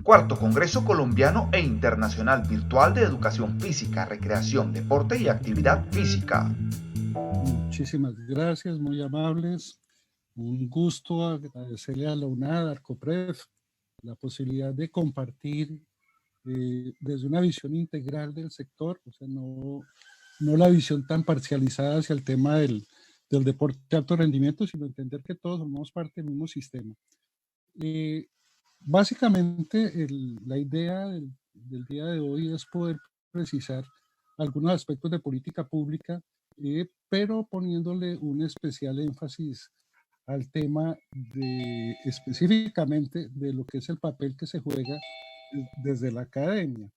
Cuarto Congreso Colombiano e Internacional Virtual de Educación Física, Recreación, Deporte y Actividad Física. Muchísimas gracias, muy amables. Un gusto agradecerle a la UNAD, Arcopref, la posibilidad de compartir desde una visión integral del sector, o sea, no la visión tan parcializada hacia el tema del deporte de alto rendimiento, sino entender que todos formamos parte del mismo sistema. Básicamente, la idea del día de hoy es poder precisar algunos aspectos de política pública, pero poniéndole un especial énfasis al tema específicamente de lo que es el papel que se juega desde la academia.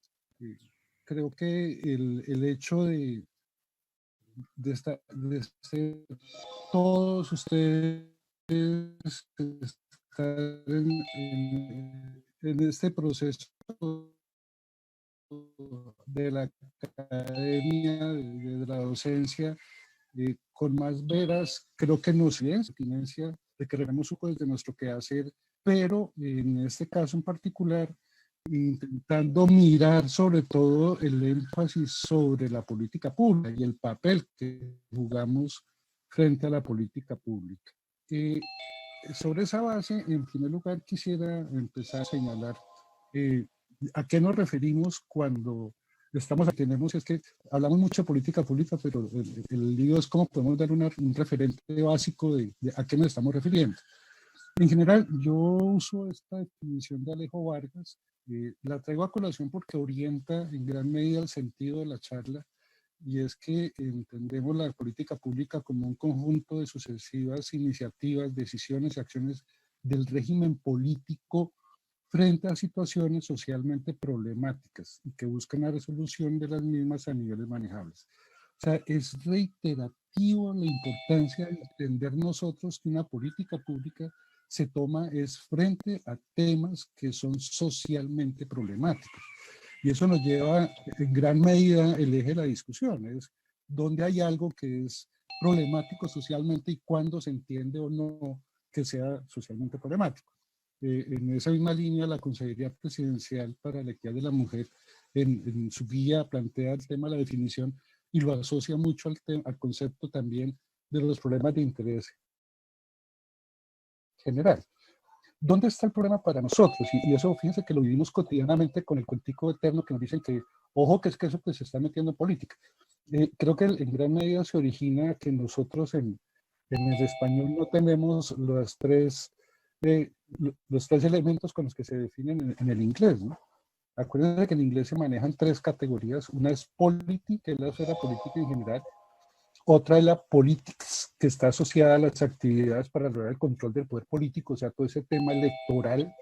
Creo que el hecho de todos ustedes estar en este proceso de la academia, de la docencia, con más veras, creo que nos viene de que regalamos un poco desde nuestro quehacer, pero en este caso en particular, intentando mirar sobre todo el énfasis sobre la política pública y el papel que jugamos frente a la política pública. Sobre esa base, en primer lugar, quisiera empezar a señalar a qué nos referimos cuando tenemos, es que hablamos mucho de política pública, pero el lío es cómo podemos dar un referente básico de a qué nos estamos refiriendo. En general, yo uso esta definición de Alejo Vargas, la traigo a colación porque orienta en gran medida el sentido de la charla, y es que entendemos la política pública como un conjunto de sucesivas iniciativas, decisiones y acciones del régimen político frente a situaciones socialmente problemáticas y que buscan la resolución de las mismas a niveles manejables. O sea, es reiterativo la importancia de entender nosotros que una política pública se toma es frente a temas que son socialmente problemáticos. Y eso nos lleva en gran medida el eje de la discusión, es dónde hay algo que es problemático socialmente y cuándo se entiende o no que sea socialmente problemático. En esa misma línea, la Consejería Presidencial para la Equidad de la Mujer, en su guía, plantea el tema de la definición y lo asocia mucho al concepto también de los problemas de interés general. ¿Dónde está el problema para nosotros? Y eso, fíjense que lo vivimos cotidianamente con el cuentico eterno que nos dicen que, ojo, que es que eso que se está metiendo en política. Creo que en gran medida se origina que nosotros en el español no tenemos los tres elementos con los que se definen en el inglés, ¿no? Acuérdense que en inglés se manejan tres categorías. Una es polity, que es la esfera política en general. Otra es la politics, que está asociada a las actividades para lograr el control del poder político, o sea, todo ese tema electoral.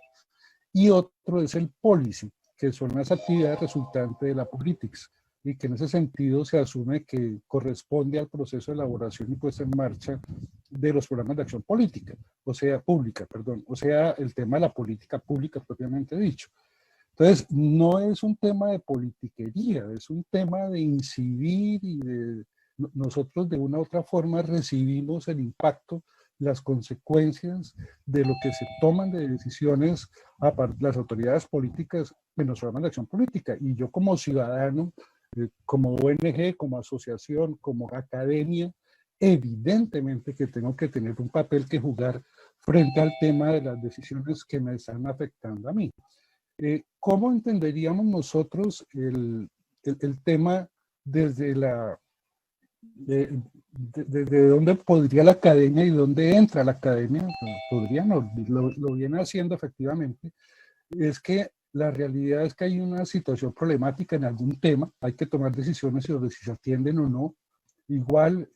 Y otro es el policy, que son las actividades resultantes de la politics, y que en ese sentido se asume que corresponde al proceso de elaboración y puesta en marcha de los programas de acción política, o sea, el tema de la política pública propiamente dicho. Entonces, no es un tema de politiquería, es un tema de incidir y nosotros de una u otra forma recibimos el impacto, las consecuencias de lo que se toman de decisiones a las autoridades políticas en los programas de acción política. Y yo como ciudadano, como ONG, como asociación, como academia, evidentemente que tengo que tener un papel que jugar frente al tema de las decisiones que me están afectando a mí. ¿Cómo entenderíamos nosotros el tema desde desde dónde podría la academia y dónde entra la academia? Podría, no, lo viene haciendo efectivamente. Es que la realidad es que hay una situación problemática en algún tema, hay que tomar decisiones sobre si se atienden o no. Igual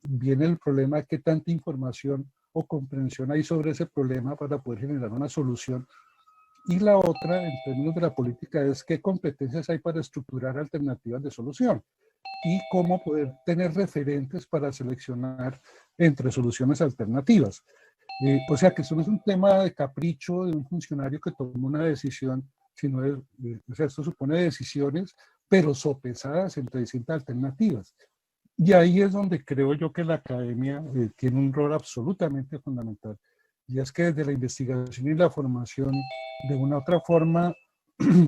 viene el problema de qué tanta información o comprensión hay sobre ese problema para poder generar una solución. Y la otra, en términos de la política, es qué competencias hay para estructurar alternativas de solución y cómo poder tener referentes para seleccionar entre soluciones alternativas. O sea que eso no es un tema de capricho de un funcionario que tomó una decisión, sino o sea, esto supone decisiones, pero sopesadas entre distintas alternativas. Y ahí es donde creo yo que la academia tiene un rol absolutamente fundamental. Y es que desde la investigación y la formación, de una u otra forma,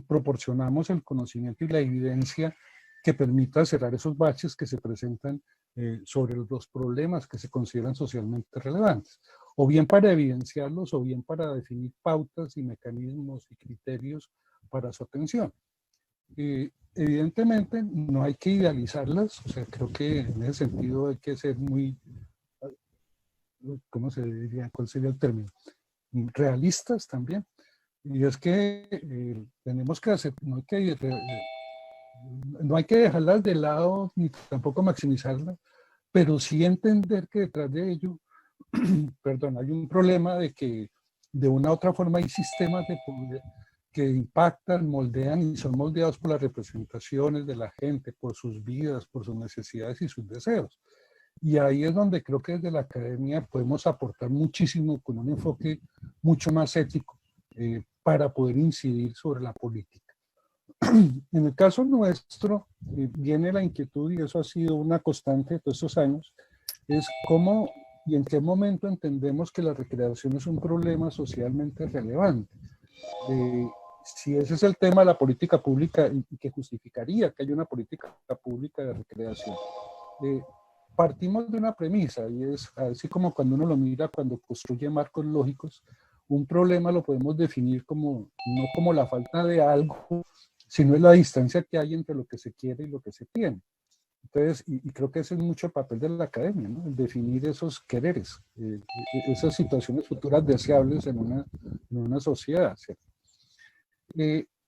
proporcionamos el conocimiento y la evidencia que permita cerrar esos baches que se presentan sobre los problemas que se consideran socialmente relevantes, o bien para evidenciarlos, o bien para definir pautas y mecanismos y criterios para su atención. Evidentemente no hay que idealizarlas, o sea, creo que en ese sentido hay que ser muy, ¿cómo se diría? ¿Cuál sería el término? Realistas también. Y es que tenemos que hacer, no hay que dejarlas de lado ni tampoco maximizarlas, pero sí entender que detrás de ello, perdón, hay un problema de que de una u otra forma hay sistemas de poder que impactan, moldean y son moldeados por las representaciones de la gente, por sus vidas, por sus necesidades y sus deseos. Y ahí es donde creo que desde la academia podemos aportar muchísimo con un enfoque mucho más ético para poder incidir sobre la política. En el caso nuestro, viene la inquietud, y eso ha sido una constante de todos estos años, es cómo y en qué momento entendemos que la recreación es un problema socialmente relevante. Si ese es el tema de la política pública y que justificaría que haya una política pública de recreación. Partimos de una premisa, y es así como cuando uno lo mira, cuando construye marcos lógicos, un problema lo podemos definir como, no como la falta de algo, sino es la distancia que hay entre lo que se quiere y lo que se tiene. Entonces, y creo que ese es mucho el papel de la academia, ¿no? El definir esos quereres, esas situaciones futuras deseables en una sociedad, ¿cierto?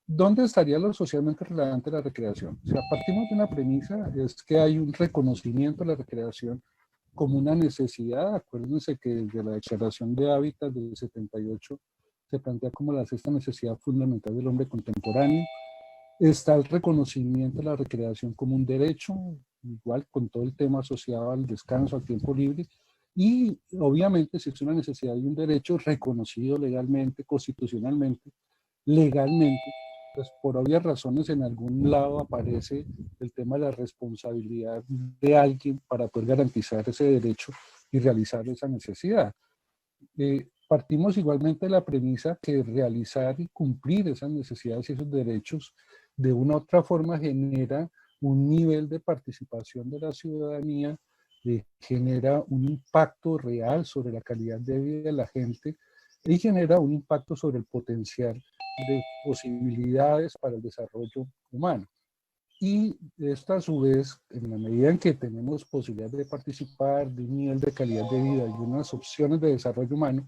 ¿Dónde estaría lo socialmente relevante de la recreación? O sea, partimos de una premisa, es que hay un reconocimiento de la recreación como una necesidad. Acuérdense que desde la Declaración de Hábitat del 78 se plantea como la sexta necesidad fundamental del hombre contemporáneo. Está el reconocimiento de la recreación como un derecho, igual con todo el tema asociado al descanso, al tiempo libre, y obviamente si es una necesidad y un derecho reconocido legalmente, constitucionalmente, legalmente, pues por obvias razones en algún lado aparece el tema de la responsabilidad de alguien para poder garantizar ese derecho y realizar esa necesidad. Partimos igualmente de la premisa que realizar y cumplir esas necesidades y esos derechos de una u otra forma genera un nivel de participación de la ciudadanía, genera un impacto real sobre la calidad de vida de la gente y genera un impacto sobre el potencial de posibilidades para el desarrollo humano. Y esto a su vez, en la medida en que tenemos posibilidad de participar, de un nivel de calidad de vida y unas opciones de desarrollo humano,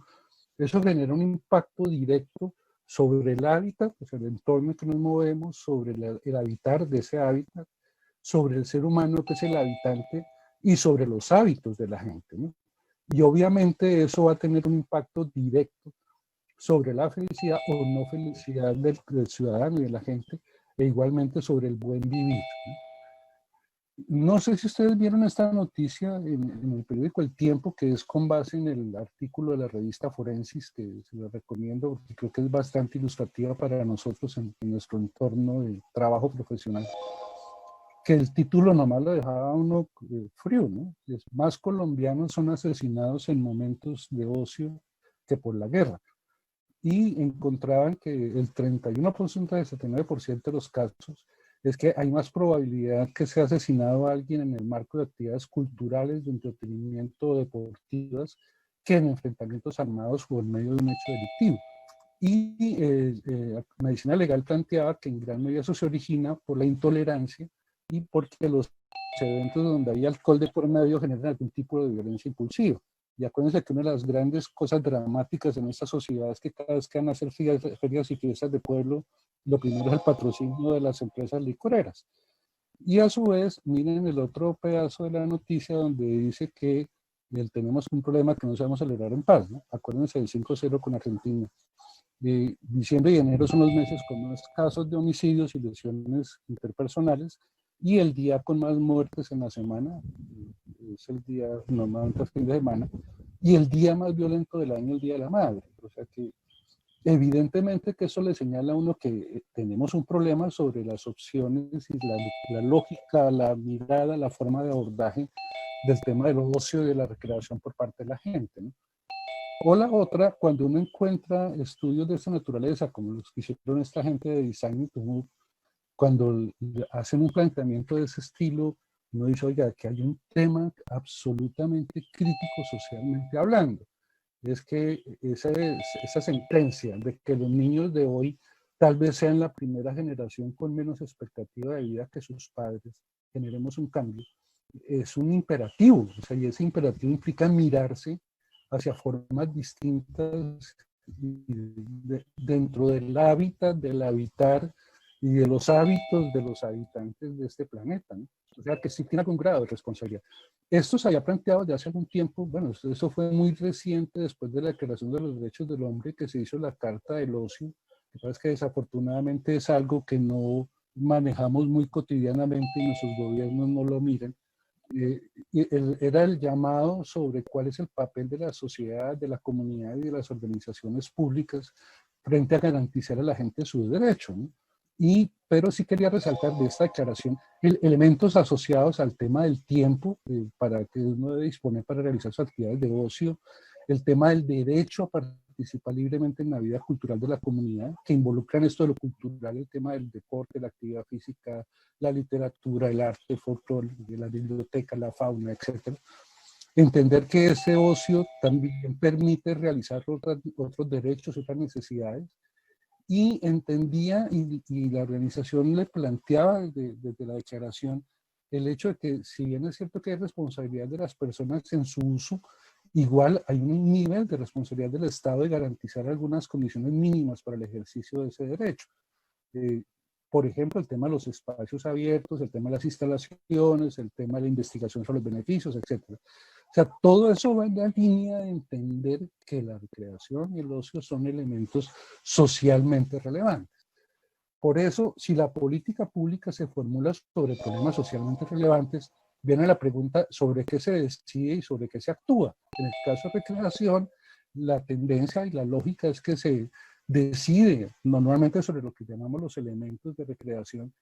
eso genera un impacto directo sobre el hábitat, o sea, el entorno en que nos movemos, sobre el habitar de ese hábitat, sobre el ser humano que es el habitante y sobre los hábitos de la gente, ¿no? Y obviamente eso va a tener un impacto directo sobre la felicidad o no felicidad del ciudadano y de la gente, e igualmente sobre el buen vivir, ¿no? No sé si ustedes vieron esta noticia en el periódico El Tiempo, que es con base en el artículo de la revista Forensis, que se lo recomiendo porque creo que es bastante ilustrativa para nosotros en nuestro entorno de trabajo profesional, que el título nomás lo dejaba uno frío, ¿no? Es, más colombianos son asesinados en momentos de ocio que por la guerra. Y encontraban que el 31% del 79% de los casos es que hay más probabilidad que sea asesinado a alguien en el marco de actividades culturales, de entretenimiento, deportivas, que en enfrentamientos armados o en medio de un hecho delictivo. Y Medicina Legal planteaba que en gran medida eso se origina por la intolerancia y porque los eventos donde hay alcohol de por medio generan algún tipo de violencia impulsiva. Y acuérdense que una de las grandes cosas dramáticas en esta sociedad es que cada vez que van a hacer ferias y fiestas de pueblo, lo primero es el patrocinio de las empresas licoreras. Y a su vez, miren el otro pedazo de la noticia donde dice que tenemos un problema que no sabemos celebrar en paz, ¿no? Acuérdense del 5-0 con Argentina. Diciembre y enero son los meses con más casos de homicidios y lesiones interpersonales, y el día con más muertes en la semana es el día normalmente el fin de semana, y el día más violento del año, el Día de la Madre. O sea que evidentemente que eso le señala a uno que tenemos un problema sobre las opciones y la lógica, la mirada, la forma de abordaje del tema del ocio y de la recreación por parte de la gente, ¿no? O la otra, cuando uno encuentra estudios de esta naturaleza, como los que hicieron esta gente de Design to Move, cuando hacen un planteamiento de ese estilo, uno dice, oiga, que hay un tema absolutamente crítico socialmente hablando. Es que esa sentencia de que los niños de hoy tal vez sean la primera generación con menos expectativa de vida que sus padres, generemos un cambio, es un imperativo. O sea, y ese imperativo implica mirarse hacia formas distintas dentro del hábitat, del habitar y de los hábitos de los habitantes de este planeta, ¿no? O sea, que sí tiene algún grado de responsabilidad. Esto se había planteado desde hace algún tiempo, bueno, eso fue muy reciente después de la Declaración de los Derechos del Hombre, que se hizo la Carta del Ocio, que desafortunadamente es algo que no manejamos muy cotidianamente y nuestros gobiernos no lo miran. Era el llamado sobre cuál es el papel de la sociedad, de la comunidad y de las organizaciones públicas frente a garantizar a la gente sus derechos, ¿no? Pero sí quería resaltar de esta declaración elementos asociados al tema del tiempo para que uno debe disponer para realizar sus actividades de ocio, el tema del derecho a participar libremente en la vida cultural de la comunidad, que involucran esto de lo cultural, el tema del deporte, la actividad física, la literatura, el arte, el folclore, la biblioteca, la fauna, etc. Entender que ese ocio también permite realizar otros derechos, otras necesidades, y entendía, y la organización le planteaba desde la declaración, el hecho de que si bien es cierto que hay responsabilidad de las personas en su uso, igual hay un nivel de responsabilidad del Estado de garantizar algunas condiciones mínimas para el ejercicio de ese derecho. Por ejemplo, el tema de los espacios abiertos, el tema de las instalaciones, el tema de la investigación sobre los beneficios, etc. O sea, todo eso va en la línea de entender que la recreación y el ocio son elementos socialmente relevantes. Por eso, si la política pública se formula sobre problemas socialmente relevantes, viene la pregunta sobre qué se decide y sobre qué se actúa. En el caso de recreación, la tendencia y la lógica es que se decide normalmente sobre lo que llamamos los elementos de recreación,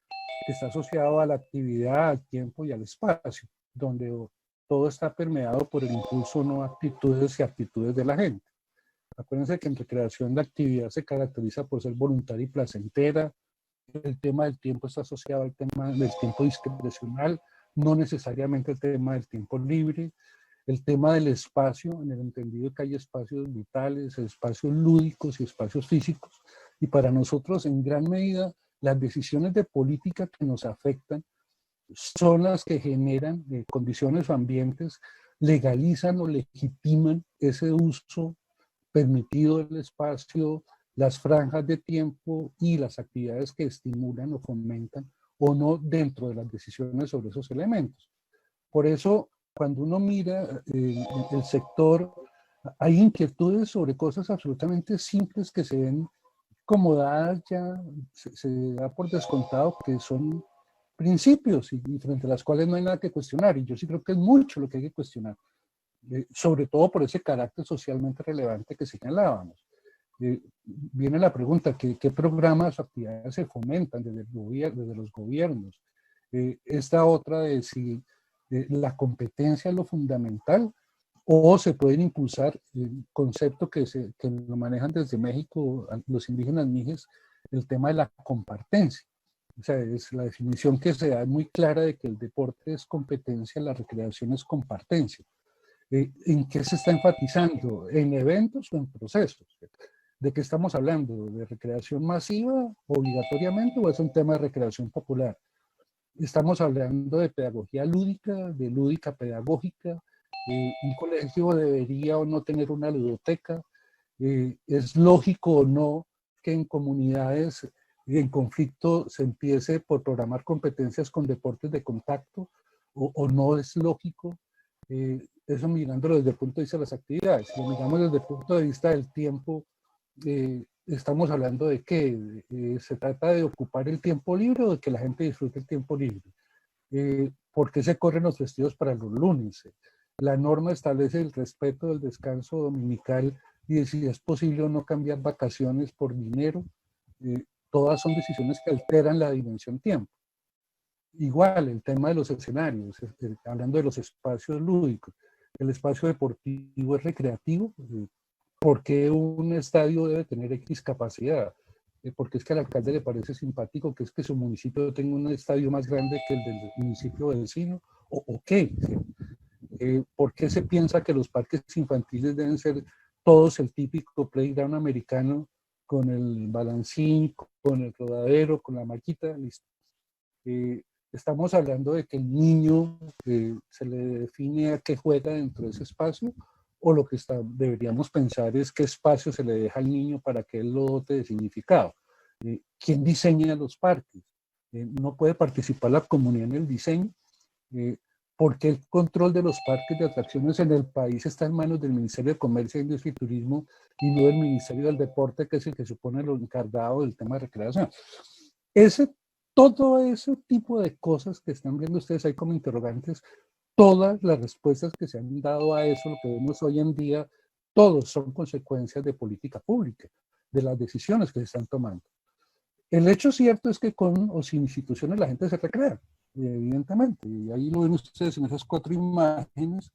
que está asociado a la actividad, al tiempo y al espacio, donde todo está permeado por el impulso no actitudes y actitudes de la gente. Acuérdense que en recreación la actividad se caracteriza por ser voluntaria y placentera. El tema del tiempo está asociado al tema del tiempo discrecional, no necesariamente el tema del tiempo libre. El tema del espacio, en el entendido que hay espacios vitales, espacios lúdicos y espacios físicos. Y para nosotros, en gran medida, las decisiones de política que nos afectan son las que generan condiciones o ambientes, legalizan o legitiman ese uso permitido del espacio, las franjas de tiempo y las actividades que estimulan o fomentan o no dentro de las decisiones sobre esos elementos. Por eso, cuando uno mira el sector, hay inquietudes sobre cosas absolutamente simples que se ven como dadas ya, se da por descontado que son principios y frente a las cuales no hay nada que cuestionar. Y yo sí creo que es mucho lo que hay que cuestionar, sobre todo por ese carácter socialmente relevante que señalábamos. Viene la pregunta, ¿qué programas o actividades se fomentan desde los gobiernos? Esta otra de si la competencia es lo fundamental o se pueden impulsar el concepto que lo manejan desde México los indígenas mijes, el tema de la compartencia. O sea, es la definición que se da muy clara de que el deporte es competencia, la recreación es compartencia. ¿En qué se está enfatizando? ¿En eventos o en procesos? ¿De qué estamos hablando? ¿De recreación masiva obligatoriamente o es un tema de recreación popular? Estamos hablando de pedagogía lúdica, de lúdica pedagógica. Un colegio debería o no tener una ludoteca. Es lógico o no que en comunidades en conflicto se empiece por programar competencias con deportes de contacto o no es lógico. Eso mirándolo desde el punto de vista de las actividades. Si lo miramos desde el punto de vista del tiempo, estamos hablando de que se trata de ocupar el tiempo libre o de que la gente disfrute el tiempo libre. ¿Por qué se corren los festivos para los lunes? La norma establece el respeto del descanso dominical y si es posible o no cambiar vacaciones por dinero. Todas son decisiones que alteran la dimensión tiempo. Igual, el tema de los escenarios, hablando de los espacios lúdicos. El espacio deportivo es recreativo, ¿por qué un estadio debe tener X capacidad? Porque es que al alcalde le parece simpático que es que su municipio tenga un estadio más grande que el del municipio vecino, o qué. ¿Por qué se piensa que los parques infantiles deben ser todos el típico playground americano con el balancín, con el rodadero, con la maquita? Listo. Estamos hablando de que el niño se le define a qué juega dentro de ese espacio, o lo que deberíamos pensar es qué espacio se le deja al niño para que él lo dote de significado. ¿Quién diseña los parques? ¿No puede participar la comunidad en el diseño? ¿Por qué el control de los parques de atracciones en el país está en manos del Ministerio de Comercio, Industria y Turismo y no del Ministerio del Deporte, que es el que supone lo encargado del tema de recreación? Todo ese tipo de cosas que están viendo ustedes ahí como interrogantes, todas las respuestas que se han dado a eso, lo que vemos hoy en día, todos son consecuencias de política pública, de las decisiones que se están tomando. El hecho cierto es que con o sin instituciones la gente se recrea, evidentemente, y ahí lo ven ustedes en esas 4 imágenes.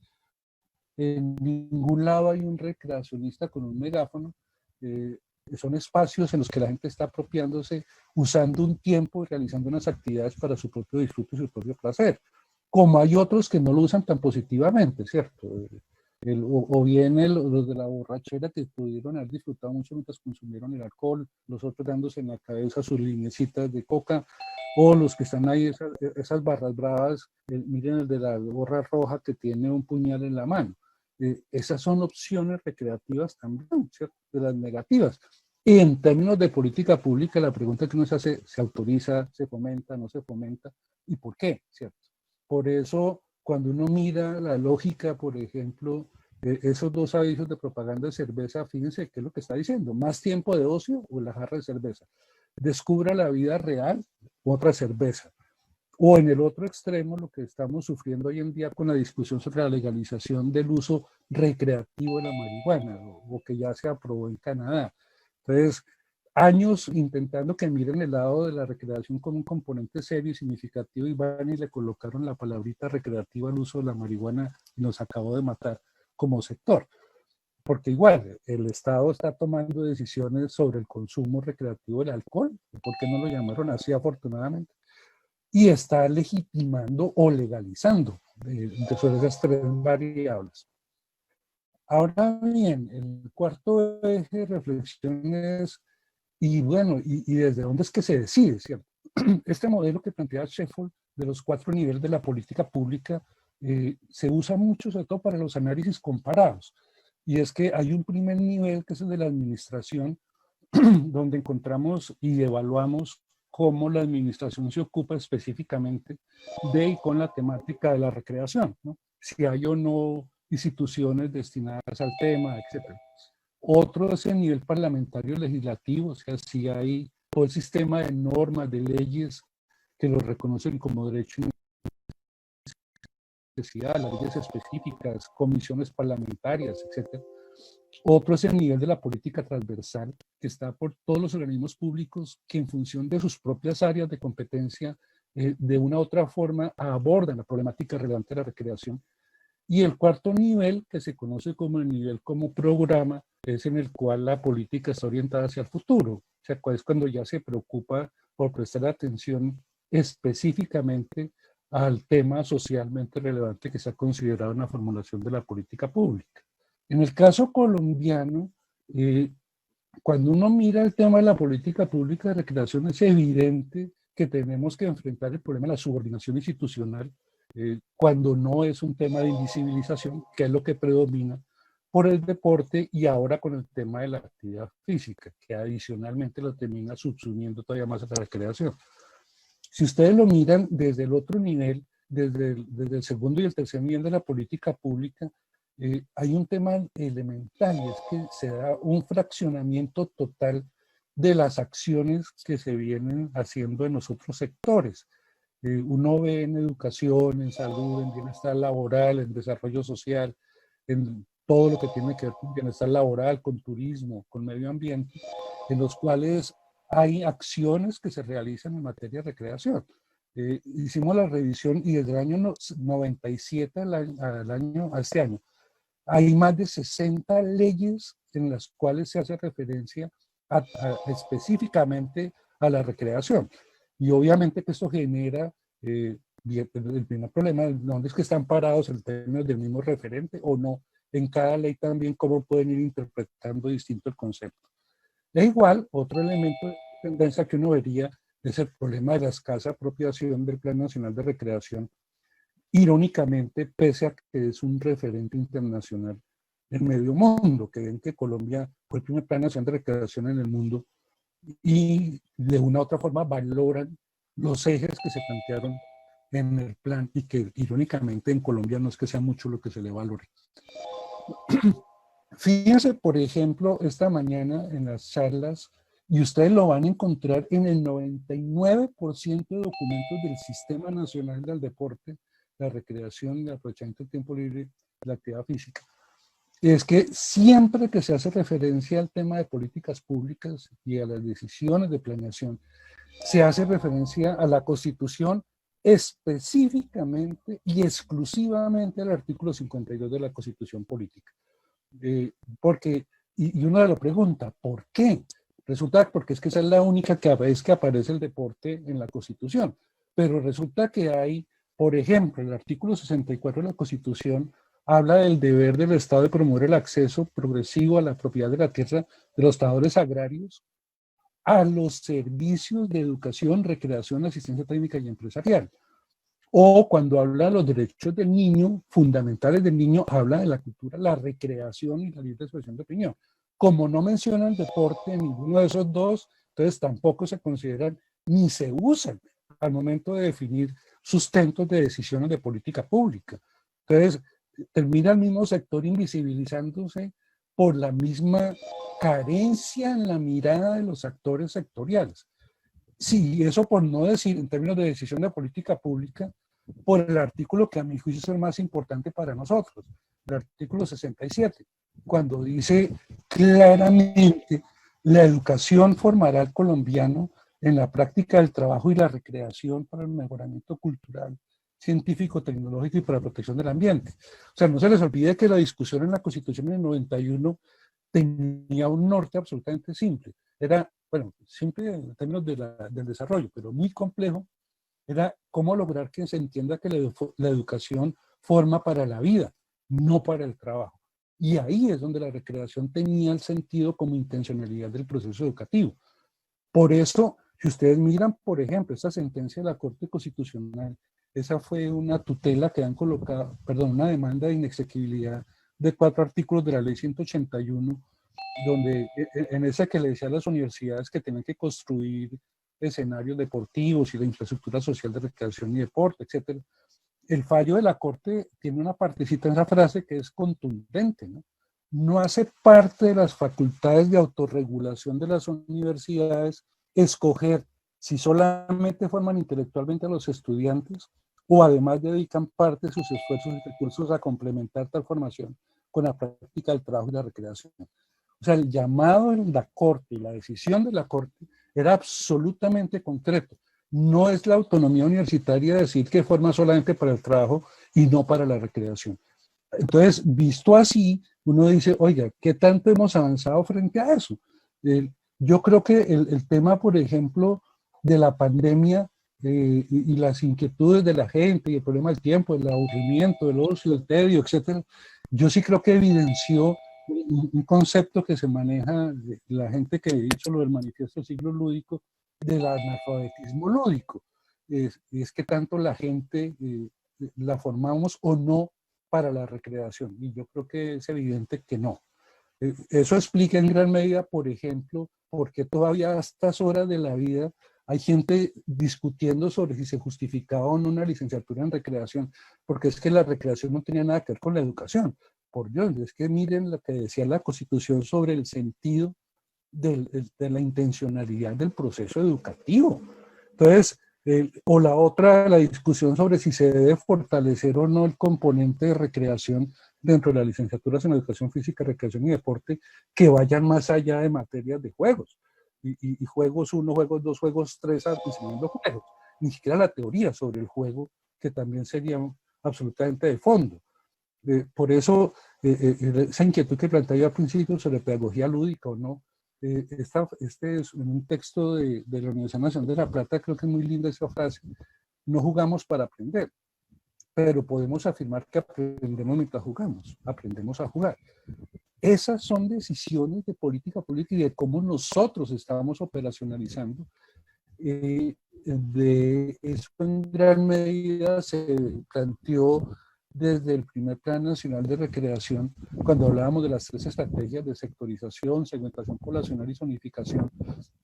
En ningún lado hay un recreacionista con un megáfono. Son espacios en los que la gente está apropiándose, usando un tiempo y realizando unas actividades para su propio disfrute y su propio placer. Como hay otros que no lo usan tan positivamente, ¿cierto? O bien los de la borrachera, que pudieron haber disfrutado mucho mientras consumieron el alcohol, los otros dándose en la cabeza sus linecitas de coca, o los que están ahí, esas barras bravas, miren el de la gorra roja que tiene un puñal en la mano. Esas son opciones recreativas también, ¿cierto? De las negativas. Y en términos de política pública, la pregunta que uno se hace: ¿se autoriza, se fomenta, no se fomenta? ¿Y por qué? ¿Cierto? Por eso, cuando uno mira la lógica, por ejemplo, esos 2 avisos de propaganda de cerveza, fíjense qué es lo que está diciendo: más tiempo de ocio o la jarra de cerveza. Descubra la vida real, otra cerveza. O en el otro extremo, lo que estamos sufriendo hoy en día con la discusión sobre la legalización del uso recreativo de la marihuana, o que ya se aprobó en Canadá. Entonces, años intentando que miren el lado de la recreación como un componente serio y significativo, y van y le colocaron la palabrita recreativa al uso de la marihuana y nos acabó de matar como sector. Porque igual, el Estado está tomando decisiones sobre el consumo recreativo del alcohol, porque no lo llamaron así afortunadamente, y está legitimando o legalizando sobre esas 3 variables. Ahora bien, el cuarto eje de reflexión es, y bueno, y desde dónde es que se decide, ¿cierto? Este modelo que plantea Sheffield de los 4 niveles de la política pública se usa mucho, sobre todo para los análisis comparados. Y es que hay un primer nivel, que es el de la administración, donde encontramos y evaluamos cómo la administración se ocupa específicamente de y con la temática de la recreación, ¿no? Si hay o no instituciones destinadas al tema, etc. Otro es el nivel parlamentario legislativo, o sea, si hay todo el sistema de normas, de leyes que lo reconocen como derecho especial, las leyes específicas, comisiones parlamentarias, etc. Otro es el nivel de la política transversal, que está por todos los organismos públicos que, en función de sus propias áreas de competencia, de una u otra forma abordan la problemática relevante de la recreación. Y el cuarto nivel, que se conoce como el nivel como programa, es en el cual la política está orientada hacia el futuro. O sea, es cuando ya se preocupa por prestar atención específicamente al tema socialmente relevante que se ha considerado en la formulación de la política pública. En el caso colombiano, cuando uno mira el tema de la política pública de recreación, es evidente que tenemos que enfrentar el problema de la subordinación institucional, cuando no es un tema de invisibilización, que es lo que predomina por el deporte, y ahora con el tema de la actividad física, que adicionalmente lo termina subsumiendo todavía más a la recreación. Si ustedes lo miran desde el otro nivel, desde el segundo y el tercer nivel de la política pública, hay un tema elemental, y es que se da un fraccionamiento total de las acciones que se vienen haciendo en los otros sectores. Uno ve en educación, en salud, en bienestar laboral, en desarrollo social, en todo lo que tiene que ver con bienestar laboral, con turismo, con medio ambiente, en los cuales hay acciones que se realizan en materia de recreación. Hicimos la revisión y desde el año 97 a este año, hay más de 60 leyes en las cuales se hace referencia específicamente a la recreación. Y obviamente que esto genera el primer problema, ¿dónde es que están parados en términos del mismo referente o no? En cada ley también cómo pueden ir interpretando distinto el concepto. E igual, otro elemento de tendencia que uno vería es el problema de la escasa apropiación del Plan Nacional de Recreación, irónicamente, pese a que es un referente internacional en medio mundo, que ven que Colombia fue el primer Plan Nacional de Recreación en el mundo y de una u otra forma valoran los ejes que se plantearon en el plan y que irónicamente en Colombia no es que sea mucho lo que se le valore. Fíjense, por ejemplo, esta mañana en las charlas, y ustedes lo van a encontrar en el 99% de documentos del Sistema Nacional del Deporte, la recreación, el aprovechamiento del tiempo libre, la actividad física, es que siempre que se hace referencia al tema de políticas públicas y a las decisiones de planeación, se hace referencia a la Constitución, específicamente y exclusivamente al artículo 52 de la Constitución Política. Porque, y uno lo pregunta, ¿por qué? Resulta porque es que esa es la única vez que aparece el deporte en la Constitución. Pero resulta que hay, por ejemplo, el artículo 64 de la Constitución habla del deber del Estado de promover el acceso progresivo a la propiedad de la tierra de los trabajadores agrarios a los servicios de educación, recreación, asistencia técnica y empresarial. O cuando habla de los derechos del niño, fundamentales del niño, habla de la cultura, la recreación y la libre expresión de opinión. Como no menciona el deporte en ninguno de esos dos, entonces tampoco se consideran ni se usan al momento de definir sustentos de decisiones de política pública. Entonces, termina el mismo sector invisibilizándose por la misma carencia en la mirada de los actores sectoriales. Sí, eso por no decir, en términos de decisión de política pública, por el artículo que a mi juicio es el más importante para nosotros, el artículo 67, cuando dice claramente la educación formará al colombiano en la práctica del trabajo y la recreación para el mejoramiento cultural, científico, tecnológico y para la protección del ambiente. O sea, no se les olvide que la discusión en la Constitución en el 91 tenía un norte absolutamente simple. Era, bueno, simple en términos del desarrollo, pero muy complejo. Era cómo lograr que se entienda que la educación forma para la vida, no para el trabajo. Y ahí es donde la recreación tenía el sentido como intencionalidad del proceso educativo. Por eso, si ustedes miran, por ejemplo, esta sentencia de la Corte Constitucional, esa fue una tutela que han colocado, perdón, una demanda de inexequibilidad de 4 artículos de la Ley 181, donde en esa que le decía a las universidades que tenían que construir escenarios deportivos y la infraestructura social de recreación y deporte, etcétera. El fallo de la Corte tiene una partecita en esa frase que es contundente, ¿no? No hace parte de las facultades de autorregulación de las universidades escoger si solamente forman intelectualmente a los estudiantes o además dedican parte de sus esfuerzos y recursos a complementar tal formación con la práctica del trabajo y la recreación. O sea, el llamado de la Corte y la decisión de la Corte era absolutamente concreto. No es la autonomía universitaria decir que forma solamente para el trabajo y no para la recreación. Entonces, visto así, uno dice, oiga, ¿qué tanto hemos avanzado frente a eso? Yo creo que el tema, por ejemplo, de la pandemia y las inquietudes de la gente y el problema del tiempo, el aburrimiento, el ocio, el tedio, etcétera, yo sí creo que evidenció un concepto que se maneja de la gente que hizo lo del manifiesto del siglo lúdico, del analfabetismo lúdico. Es que tanto la gente la formamos o no para la recreación. Y yo creo que es evidente que no. Eso explica en gran medida, por ejemplo, por qué todavía a estas horas de la vida hay gente discutiendo sobre si se justificaba o no una licenciatura en recreación, porque es que la recreación no tenía nada que ver con la educación. Por Dios, es que miren lo que decía la Constitución sobre el sentido de la intencionalidad del proceso educativo. Entonces, o la otra, la discusión sobre si se debe fortalecer o no el componente de recreación dentro de las licenciaturas en educación física, recreación y deporte, que vayan más allá de materias de juegos. Y juegos 1, juegos 2, juegos 3, enseñando juegos. Ni siquiera la teoría sobre el juego, que también sería absolutamente de fondo. Por eso, esa inquietud que planteaba yo al principio sobre pedagogía lúdica o no, este es un texto de la Universidad Nacional de La Plata, creo que es muy linda esa frase: no jugamos para aprender, pero podemos afirmar que aprendemos mientras jugamos, aprendemos a jugar. Esas son decisiones de política pública y de cómo nosotros estamos operacionalizando. De eso en gran medida se planteó desde el primer Plan Nacional de Recreación, cuando hablábamos de las 3 estrategias de sectorización, segmentación poblacional y zonificación.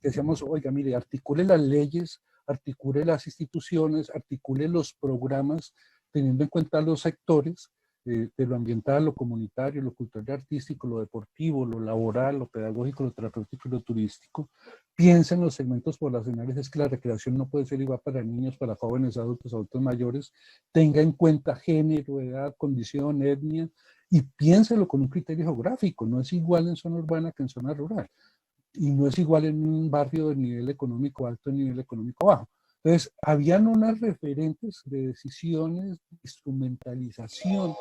Decíamos, oiga, mire, articule las leyes, articule las instituciones, articule los programas, teniendo en cuenta los sectores, de lo ambiental, lo comunitario, lo cultural y artístico, lo deportivo, lo laboral, lo pedagógico, lo terapéutico y lo turístico. Piensa en los segmentos poblacionales, es que la recreación no puede ser igual para niños, para jóvenes, adultos, adultos mayores. Tenga en cuenta género, edad, condición, etnia, y piénselo con un criterio geográfico. No es igual en zona urbana que en zona rural. Y no es igual en un barrio de nivel económico alto, nivel económico bajo. Entonces, habían unas referentes de decisiones, de instrumentalización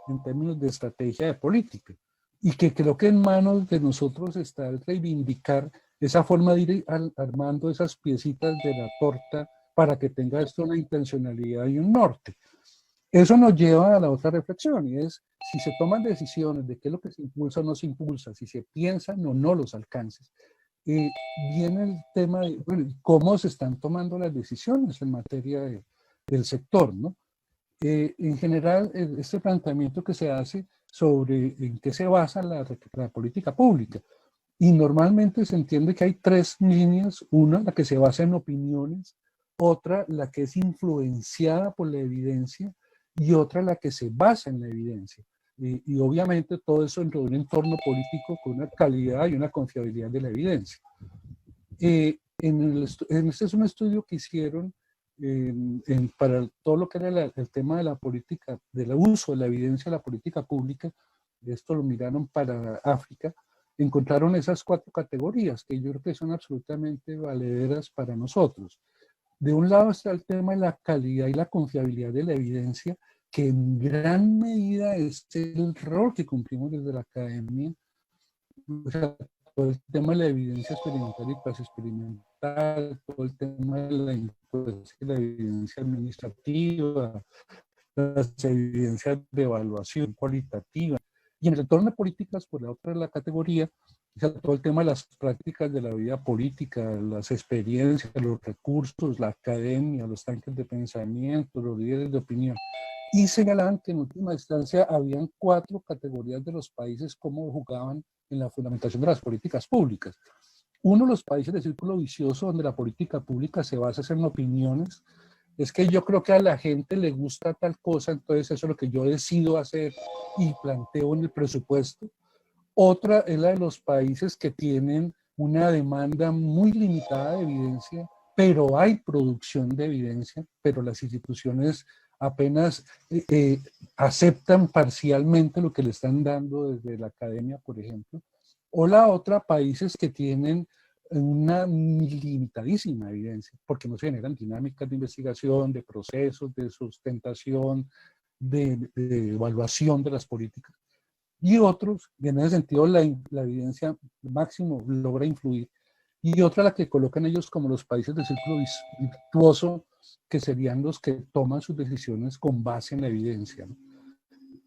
en términos de estrategia de política. Y que creo que en manos de nosotros está el reivindicar esa forma de ir armando esas piecitas de la torta para que tenga esto una intencionalidad y un norte. Eso nos lleva a la otra reflexión, y es si se toman decisiones de qué es lo que se impulsa o no se impulsa, si se piensan o no los alcances. Viene el tema de bueno, cómo se están tomando las decisiones en materia del sector, ¿no? En general, este planteamiento que se hace sobre en qué se basa la política pública. Y normalmente se entiende que hay 3 líneas: una, la que se basa en opiniones; otra, la que es influenciada por la evidencia; y otra, la que se basa en la evidencia. Y obviamente todo eso dentro de un entorno político con una calidad y una confiabilidad de la evidencia. Este es un estudio que hicieron para todo lo que era el tema de la política, del uso de la evidencia de la política pública. Esto lo miraron para África. Encontraron esas 4 categorías que yo creo que son absolutamente valederas para nosotros. De un lado está el tema de la calidad y la confiabilidad de la evidencia, que en gran medida es el rol que cumplimos desde la academia. O sea, todo el tema de la evidencia experimental y cuasi experimental, todo el tema de la evidencia administrativa, las evidencias de evaluación cualitativa. Y en el entorno de políticas, por la otra la categoría, o sea, todo el tema de las prácticas de la vida política, las experiencias, los recursos, la academia, los tanques de pensamiento, los líderes de opinión. Y señalaban que en última instancia habían 4 categorías de los países cómo jugaban en la fundamentación de las políticas públicas. Uno, los países de círculo vicioso, donde la política pública se basa en opiniones. Es que yo creo que a la gente le gusta tal cosa, entonces eso es lo que yo decido hacer y planteo en el presupuesto. Otra es la de los países que tienen una demanda muy limitada de evidencia, pero hay producción de evidencia, pero las instituciones apenas aceptan parcialmente lo que le están dando desde la academia, por ejemplo. O la otra, países que tienen una limitadísima evidencia, porque no se generan dinámicas de investigación, de procesos, de sustentación, de evaluación de las políticas. Y otros, en ese sentido, la evidencia máximo logra influir. Y otra, la que colocan ellos como los países del círculo virtuoso, que serían los que toman sus decisiones con base en la evidencia, ¿no?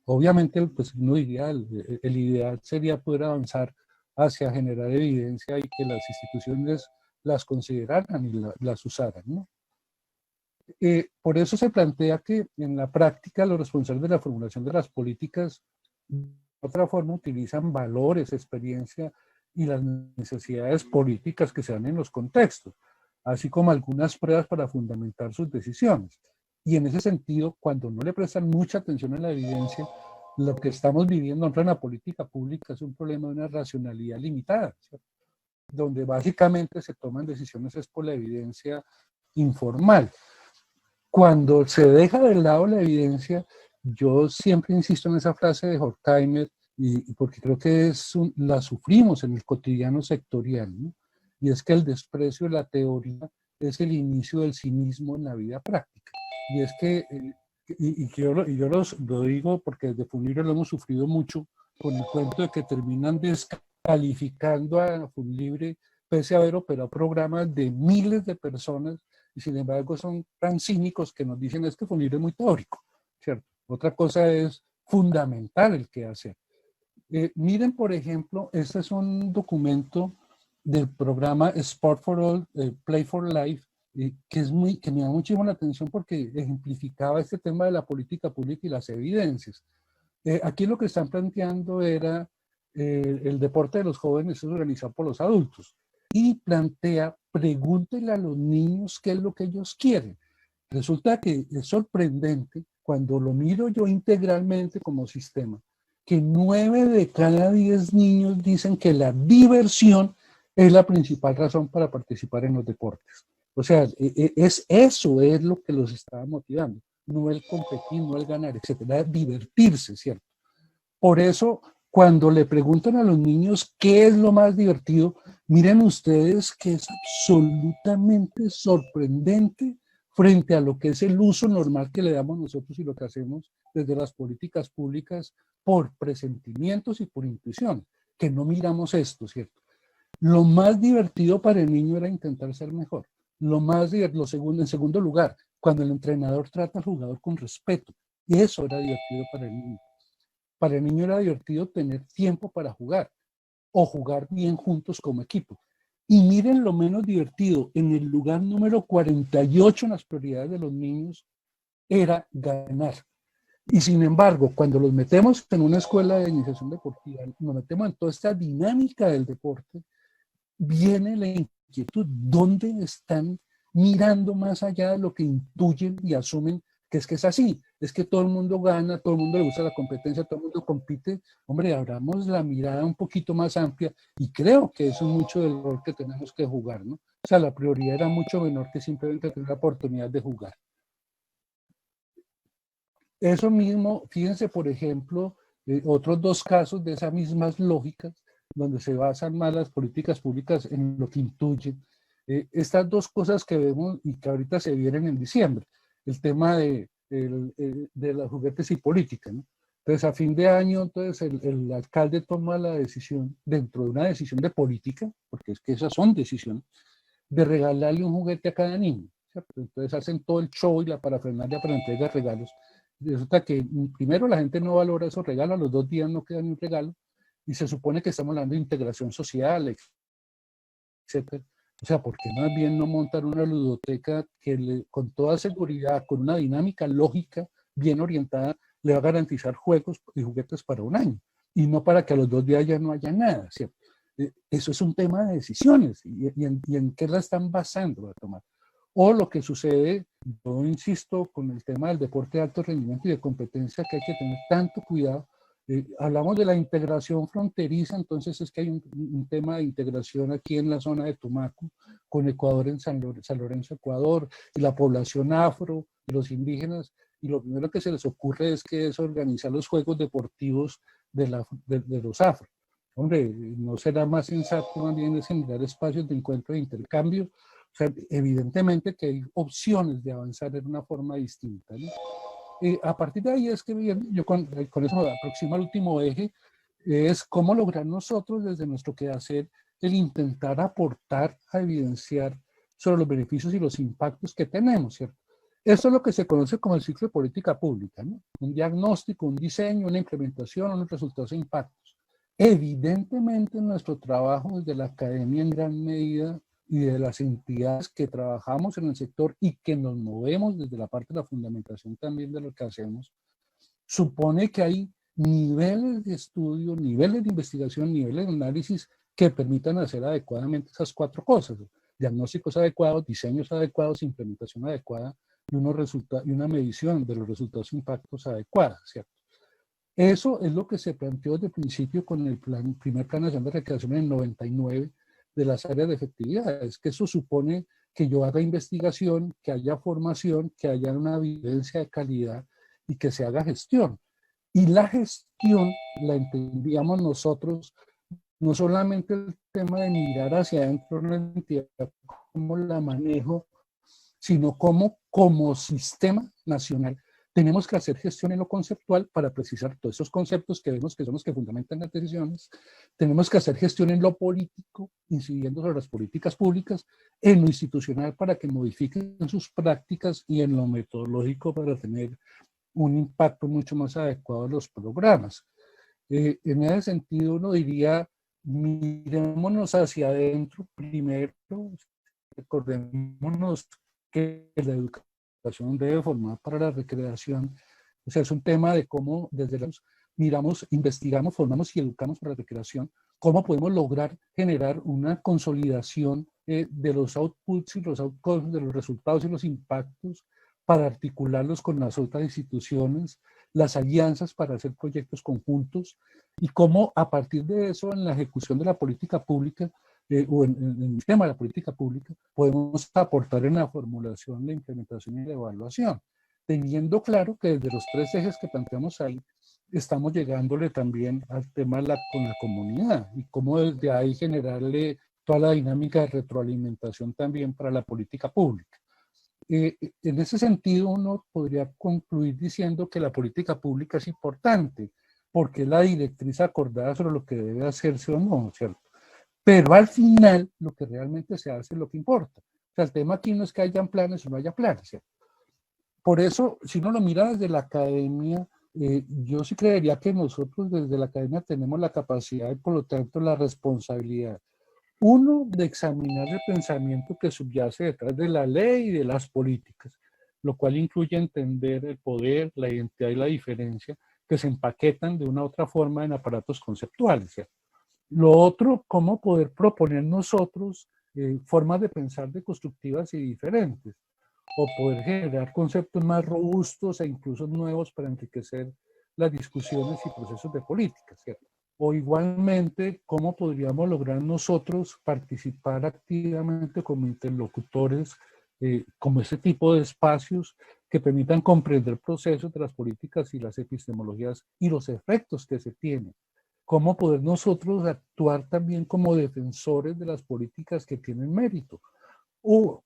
Obviamente, pues uno diría, el ideal sería poder avanzar hacia generar evidencia y que las instituciones las consideraran y las usaran, ¿no? Por eso se plantea que en la práctica los responsables de la formulación de las políticas de otra forma utilizan valores, experiencia y las necesidades políticas que se dan en los contextos, así como algunas pruebas para fundamentar sus decisiones. Y en ese sentido, cuando no le prestan mucha atención a la evidencia, lo que estamos viviendo en la política pública es un problema de una racionalidad limitada, ¿cierto? Donde básicamente se toman decisiones es por la evidencia informal. Cuando se deja de lado la evidencia, yo siempre insisto en esa frase de Horkheimer, y porque creo que la sufrimos en el cotidiano sectorial, ¿no? Y es que el desprecio de la teoría es el inicio del cinismo en la vida práctica. Y es que y lo digo porque desde Funlibre lo hemos sufrido mucho con el cuento de que terminan descalificando a Funlibre pese a haber operado programas de miles de personas y sin embargo son tan cínicos que nos dicen es que Funlibre es muy teórico, ¿cierto? Otra cosa es fundamental el que hacer. Miren, por ejemplo, este es un documento del programa Sport for All, Play for Life, que me da muchísimo la atención porque ejemplificaba este tema de la política pública y las evidencias. Aquí lo que están planteando era el deporte de los jóvenes es organizado por los adultos y plantea, pregúntenle a los niños qué es lo que ellos quieren. Resulta que es sorprendente cuando lo miro yo integralmente como sistema, que 9 de cada 10 niños dicen que la diversión es la principal razón para participar en los deportes. O sea, eso es lo que los estaba motivando, no el competir, no el ganar, etcétera, divertirse, ¿cierto? Por eso, cuando le preguntan a los niños qué es lo más divertido, miren ustedes que es absolutamente sorprendente frente a lo que es el uso normal que le damos nosotros y lo que hacemos desde las políticas públicas por presentimientos y por intuición, que no miramos esto, ¿cierto? Lo más divertido para el niño era intentar ser mejor. En segundo lugar, cuando el entrenador trata al jugador con respeto, y eso era divertido para el niño. Para el niño era divertido tener tiempo para jugar o jugar bien juntos como equipo. Y miren lo menos divertido, en el lugar número 48 en las prioridades de los niños era ganar. Y sin embargo, cuando los metemos en una escuela de iniciación deportiva, nos metemos en toda esta dinámica del deporte, viene la inquietud, ¿dónde están mirando más allá de lo que intuyen y asumen que es así? Es que todo el mundo gana, todo el mundo le gusta la competencia, todo el mundo compite. Hombre, abramos la mirada un poquito más amplia y creo que eso es mucho del rol que tenemos que jugar, ¿no? O sea, la prioridad era mucho menor que simplemente tener la oportunidad de jugar. Eso mismo, fíjense, por ejemplo, otros dos casos de esas mismas lógicas, donde se basan más las políticas públicas en lo que intuyen. Estas dos cosas que vemos y que ahorita se vienen en diciembre, el tema de los juguetes y política, ¿no? Entonces, a fin de año, entonces el alcalde toma la decisión, dentro de una decisión de política, porque es que esas son decisiones, de regalarle un juguete a cada niño, ¿cierto? Entonces hacen todo el show y la parafernalia para entregar regalos. Resulta que primero la gente no valora esos regalos, a los 2 días no queda ni un regalo, y se supone que estamos hablando de integración social, etcétera. O sea, ¿por qué más bien no montar una ludoteca que con toda seguridad, con una dinámica lógica bien orientada, le va a garantizar juegos y juguetes para un año? Y no para que a los 2 días ya no haya nada, ¿cierto? Eso es un tema de decisiones y en qué la están basando para tomar. O lo que sucede, yo insisto, con el tema del deporte de alto rendimiento y de competencia, que hay que tener tanto cuidado. Hablamos de la integración fronteriza, entonces es que hay un tema de integración aquí en la zona de Tumaco, con Ecuador en San Lorenzo, Ecuador, y la población afro, y los indígenas, y lo primero que se les ocurre es que es organizar los juegos deportivos de los afro. Hombre, ¿no será más sensato más bien es generar espacios de encuentro e intercambio? O sea, evidentemente que hay opciones de avanzar en una forma distinta, ¿no? A partir de ahí es que yo con eso me aproximo al último eje, es cómo lograr nosotros desde nuestro quehacer el intentar aportar a evidenciar sobre los beneficios y los impactos que tenemos, ¿cierto? Esto es lo que se conoce como el ciclo de política pública, ¿no? Un diagnóstico, un diseño, una implementación, unos resultados e impactos. Evidentemente nuestro trabajo desde la academia en gran medida y de las entidades que trabajamos en el sector y que nos movemos desde la parte de la fundamentación también de lo que hacemos, supone que hay niveles de estudio, niveles de investigación, niveles de análisis que permitan hacer adecuadamente esas 4 cosas. Diagnósticos adecuados, diseños adecuados, implementación adecuada y una medición de los resultados e impactos adecuados, ¿cierto? Eso es lo que se planteó desde el principio con el primer plan nacional de recreación en el 99 de las áreas de efectividad. Es que eso supone que yo haga investigación, que haya formación, que haya una evidencia de calidad y que se haga gestión. Y la gestión la entendíamos nosotros, no solamente el tema de mirar hacia adentro de la entidad, cómo la manejo, sino como sistema nacional tenemos que hacer gestión en lo conceptual para precisar todos esos conceptos que vemos que son los que fundamentan las decisiones. Tenemos que hacer gestión en lo político, incidiendo sobre las políticas públicas, en lo institucional para que modifiquen sus prácticas y en lo metodológico para tener un impacto mucho más adecuado en los programas. En ese sentido, uno diría, mirémonos hacia adentro primero, recordémonos que la educación debe formar para la recreación. O sea, es un tema de cómo desde los miramos, investigamos, formamos y educamos para la recreación, cómo podemos lograr generar una consolidación de los outputs y los outcomes, de los resultados y los impactos, para articularlos con las otras instituciones, las alianzas para hacer proyectos conjuntos, y cómo a partir de eso, en la ejecución de la política pública, o en el tema de la política pública, podemos aportar en la formulación, la implementación y la evaluación, teniendo claro que desde los 3 ejes que planteamos ahí, estamos llegándole también al tema con la comunidad, y cómo desde ahí generarle toda la dinámica de retroalimentación también para la política pública. En ese sentido, uno podría concluir diciendo que la política pública es importante, porque es la directriz acordada sobre lo que debe hacerse o no, ¿cierto? Pero al final, lo que realmente se hace es lo que importa. O sea, el tema aquí no es que hayan planes o no haya planes, ¿cierto? Por eso, si uno lo mira desde la academia, yo sí creería que nosotros desde la academia tenemos la capacidad y por lo tanto la responsabilidad, uno, de examinar el pensamiento que subyace detrás de la ley y de las políticas, lo cual incluye entender el poder, la identidad y la diferencia que se empaquetan de una u otra forma en aparatos conceptuales, ¿cierto? Lo otro, cómo poder proponer nosotros formas de pensar deconstructivas y diferentes, o poder generar conceptos más robustos e incluso nuevos para enriquecer las discusiones y procesos de política, ¿cierto? O igualmente, cómo podríamos lograr nosotros participar activamente como interlocutores, como ese tipo de espacios que permitan comprender procesos de las políticas y las epistemologías y los efectos que se tienen. Cómo poder nosotros actuar también como defensores de las políticas que tienen mérito, o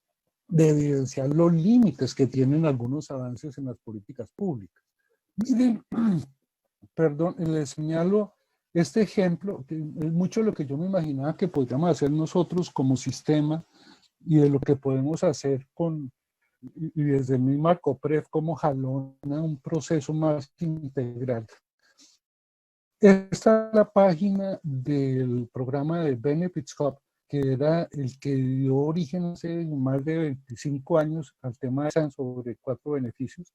de evidenciar los límites que tienen algunos avances en las políticas públicas. Miren, perdón, les señalo este ejemplo, que es mucho lo que yo me imaginaba que podríamos hacer nosotros como sistema y de lo que podemos hacer y desde mi Marco Pref como jalona un proceso más integral. Esta es la página del programa de Benefits Hub, que era el que dio origen hace más de 25 años al tema de sobre 4 beneficios.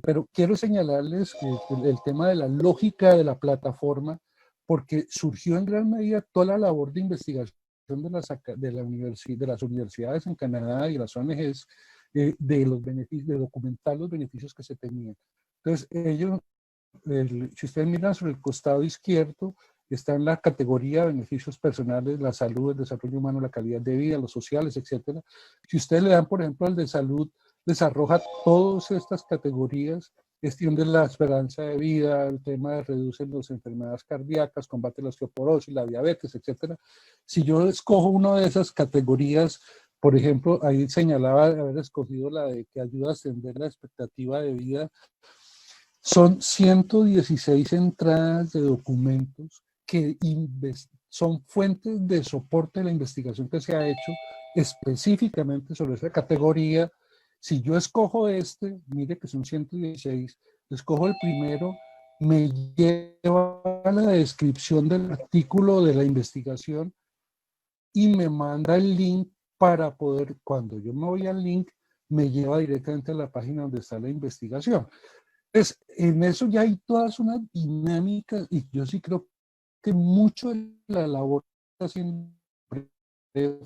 Pero quiero señalarles el tema de la lógica de la plataforma, porque surgió en gran medida toda la labor de investigación de las universidades en Canadá y las ONGs, de los beneficios, de documentar los beneficios que se tenían. Entonces, ellos, si ustedes miran sobre el costado izquierdo, está en la categoría de beneficios personales, la salud, el desarrollo humano, la calidad de vida, los sociales, etc. Si ustedes le dan, por ejemplo, al de salud, les arroja todas estas categorías: gestión de la esperanza de vida, el tema de reducir las enfermedades cardíacas, combate la osteoporosis, la diabetes, etc. Si yo escojo una de esas categorías, por ejemplo, ahí señalaba haber escogido la de que ayuda a extender la expectativa de vida, son 116 entradas de documentos que son fuentes de soporte de la investigación que se ha hecho específicamente sobre esa categoría. Si yo escojo mire que son 116, escojo el primero, me lleva a la descripción del artículo de la investigación y me manda el link para poder, cuando yo me voy al link, me lleva directamente a la página donde está la investigación. Entonces, en eso ya hay todas unas dinámicas, y yo sí creo que mucho de la labor está haciendo desde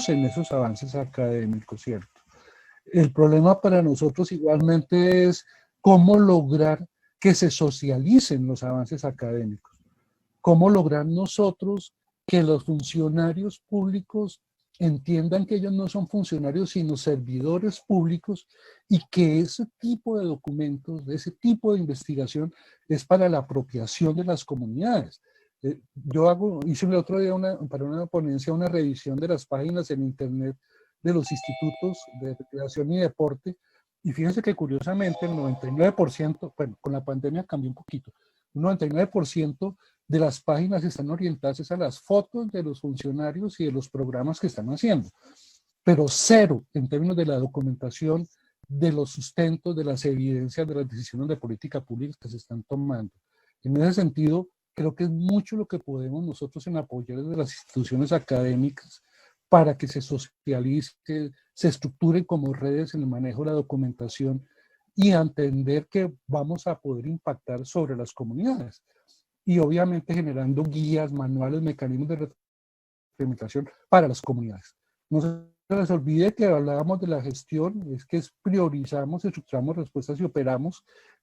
en esos avances académicos, ¿cierto? El problema para nosotros igualmente es cómo lograr que se socialicen los avances académicos, cómo lograr nosotros que los funcionarios públicos entiendan que ellos no son funcionarios sino servidores públicos, y que ese tipo de documentos, ese tipo de investigación es para la apropiación de las comunidades. Hice el otro día para una ponencia una revisión de las páginas en internet de los institutos de recreación y deporte. Y fíjense que curiosamente el 99%, bueno, con la pandemia cambió un poquito, un 99% de las páginas están orientadas a las fotos de los funcionarios y de los programas que están haciendo, pero cero en términos de la documentación, de los sustentos, de las evidencias, de las decisiones de política pública que se están tomando. En ese sentido, creo que es mucho lo que podemos nosotros en apoyar desde las instituciones académicas para que se socialice, se estructuren como redes en el manejo de la documentación y entender que vamos a poder impactar sobre las comunidades. Y obviamente generando guías, manuales, mecanismos de retroalimentación para las comunidades. No se les olvide que hablábamos de la gestión, es que priorizamos, estructuramos respuestas y operamos.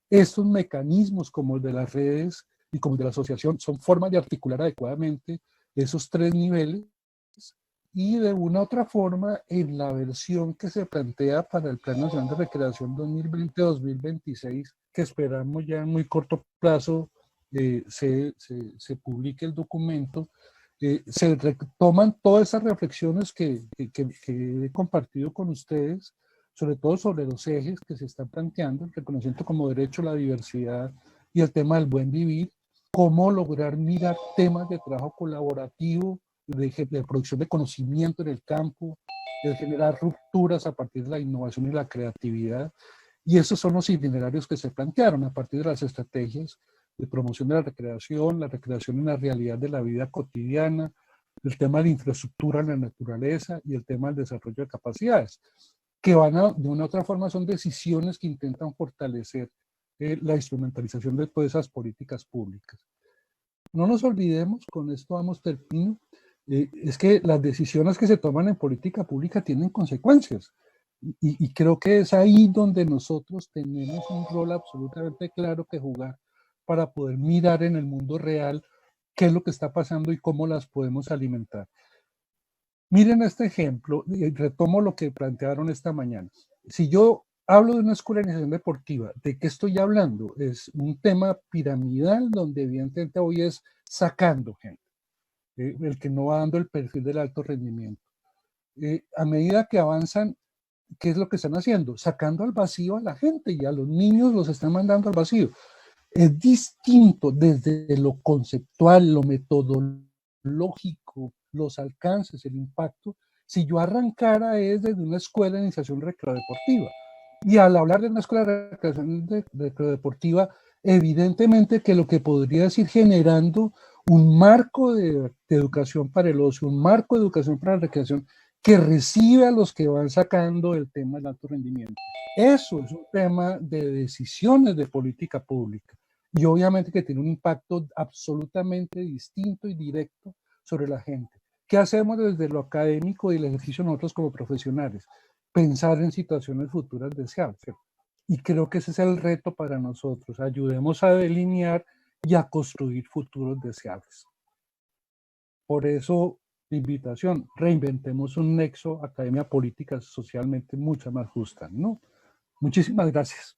Estos mecanismos como el de las redes y como el de la asociación son formas de articular adecuadamente esos tres niveles y de una u otra forma en la versión que se plantea para el Plan Nacional de Recreación 2020-2026, que esperamos ya en muy corto plazo se publique el documento, se retoman todas esas reflexiones que he compartido con ustedes, sobre todo sobre los ejes que se están planteando, el reconocimiento como derecho a la diversidad y el tema del buen vivir, cómo lograr mirar temas de trabajo colaborativo, de producción de conocimiento en el campo, de generar rupturas a partir de la innovación y la creatividad. Y esos son los itinerarios que se plantearon a partir de las estrategias de promoción de la recreación en la realidad de la vida cotidiana, el tema de la infraestructura en la naturaleza y el tema del desarrollo de capacidades, que van de una u otra forma son decisiones que intentan fortalecer la instrumentalización de todas esas políticas públicas. No nos olvidemos, con esto vamos termino, es que las decisiones que se toman en política pública tienen consecuencias. Y creo que es ahí donde nosotros tenemos un rol absolutamente claro que jugar para poder mirar en el mundo real qué es lo que está pasando y cómo las podemos alimentar. Miren este ejemplo, y retomo lo que plantearon esta mañana. Si yo hablo de una escuela de iniciación deportiva, ¿de qué estoy hablando? Es un tema piramidal donde evidentemente hoy es sacando gente, el que no va dando el perfil del alto rendimiento. A medida que avanzan, ¿qué es lo que están haciendo? Sacando al vacío a la gente y a los niños los están mandando al vacío. Es distinto desde lo conceptual, lo metodológico, los alcances, el impacto, si yo arrancara es desde una escuela de iniciación recreativa. Y al hablar de una escuela de recreación recreativa, evidentemente que lo que podría es ir generando un marco de educación para el ocio, un marco de educación para la recreación que recibe a los que van sacando el tema del alto rendimiento. Eso es un tema de decisiones de política pública y obviamente que tiene un impacto absolutamente distinto y directo sobre la gente. ¿Qué hacemos desde lo académico y el ejercicio nosotros como profesionales? Pensar en situaciones futuras deseables. Y creo que ese es el reto para nosotros. Ayudemos a delinear y a construir futuros deseables. Por eso, la invitación, reinventemos un nexo academia política socialmente mucho más justa, ¿no? Muchísimas gracias.